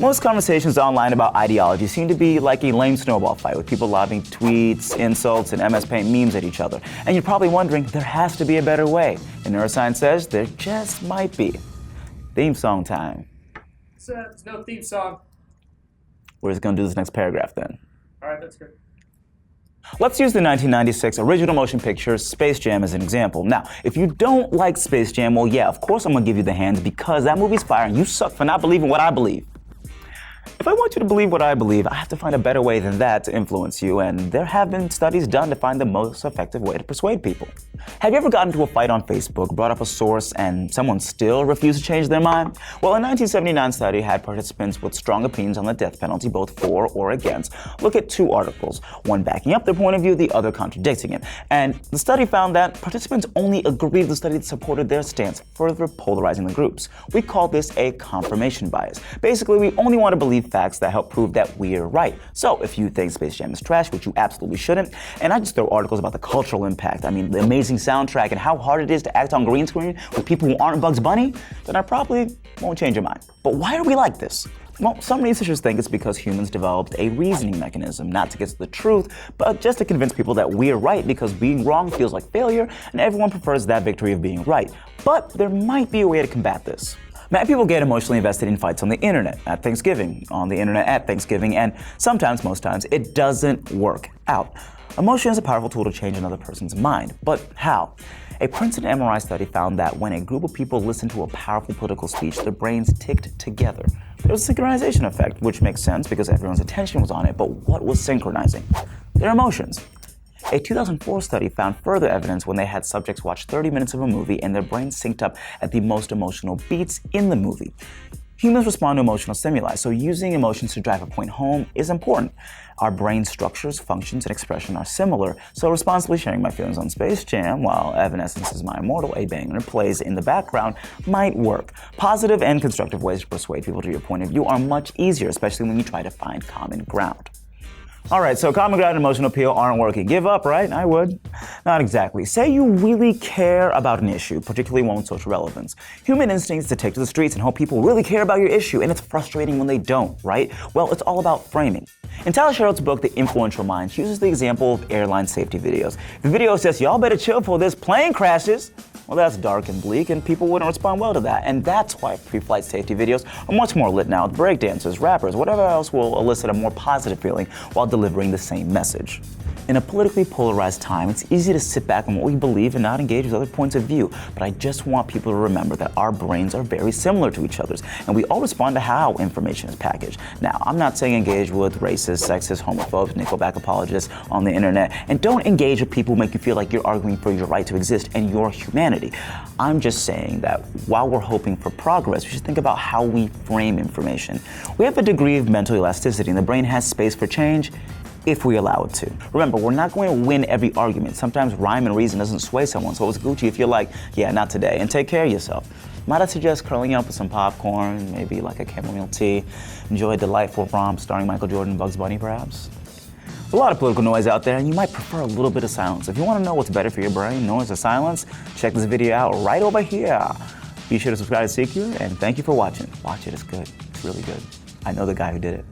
Most conversations online about ideology seem to be like a lame snowball fight with people lobbing tweets, insults, and MS Paint memes at each other. And you're probably wondering, there has to be a better way. And neuroscience says there just might be. Theme song time. There's no theme song. We're just going to do this next paragraph then. All right, that's good. Let's use the 1996 original motion picture Space Jam as an example. Now, if you don't like Space Jam, well, yeah, of course I'm going to give you the hands because that movie's fire and you suck for not believing what I believe. If I want you to believe what I believe, I have to find a better way than that to influence you, and there have been studies done to find the most effective way to persuade people. Have you ever gotten into a fight on Facebook, brought up a source, and someone still refused to change their mind? Well, a 1979 study had participants with strong opinions on the death penalty, both for or against, look at two articles, one backing up their point of view, the other contradicting it. And the study found that participants only agreed with the study that supported their stance, further polarizing the groups. We call this a confirmation bias. Basically, we only want to believe facts that help prove that we're right. So if you think Space Jam is trash, which you absolutely shouldn't, and I just throw articles about the cultural impact, I mean the amazing soundtrack and how hard it is to act on green screen with people who aren't Bugs Bunny, then I probably won't change your mind. But why are we like this? Well, some researchers think it's because humans developed a reasoning mechanism, not to get to the truth, but just to convince people that we're right because being wrong feels like failure and everyone prefers that victory of being right. But there might be a way to combat this. Many people get emotionally invested in fights on the internet, at Thanksgiving, on the internet at Thanksgiving, and sometimes, most times, it doesn't work out. Emotion is a powerful tool to change another person's mind, but how? A Princeton MRI study found that when a group of people listened to a powerful political speech, their brains ticked together. There was a synchronization effect, which makes sense because everyone's attention was on it, but what was synchronizing? Their emotions. A 2004 study found further evidence when they had subjects watch 30 minutes of a movie and their brains synced up at the most emotional beats in the movie. Humans respond to emotional stimuli, so using emotions to drive a point home is important. Our brain structures, functions, and expression are similar, so responsibly sharing my feelings on Space Jam while Evanescence's My Immortal, a banger, plays in the background might work. Positive and constructive ways to persuade people to your point of view are much easier, especially when you try to find common ground. Alright, so common ground and emotional appeal aren't working. Give up, right? I would. Not exactly. Say you really care about an issue, particularly one with social relevance. Human instinct is to take to the streets and hope people really care about your issue, and it's frustrating when they don't, right? Well, it's all about framing. In Tyler Sherrod's book, The Influential Mind, she uses the example of airline safety videos. If the video says, y'all better chill for this plane crashes, well, that's dark and bleak, and people wouldn't respond well to that. And that's why pre-flight safety videos are much more lit now with breakdancers, rappers, whatever else will elicit a more positive feeling while delivering the same message. In a politically polarized time, it's easy to sit back on what we believe and not engage with other points of view. But I just want people to remember that our brains are very similar to each other's, and we all respond to how information is packaged. Now, I'm not saying engage with racist, sexist, homophobes, Nickelback apologists on the internet, and don't engage with people who make you feel like you're arguing for your right to exist and your humanity. I'm just saying that while we're hoping for progress, we should think about how we frame information. We have a degree of mental elasticity, and the brain has space for change if we allow it to. Remember, we're not going to win every argument. Sometimes rhyme and reason doesn't sway someone, so it's Gucci if you're like, yeah, not today, and take care of yourself. Might I suggest curling up with some popcorn, maybe like a chamomile tea, enjoy a delightful romp starring Michael Jordan and Bugs Bunny, perhaps? There's a lot of political noise out there, and you might prefer a little bit of silence. If you want to know what's better for your brain, noise or silence, check this video out right over here. Be sure to subscribe to CQ, and thank you for watching. Watch it, it's good. It's really good. I know the guy who did it.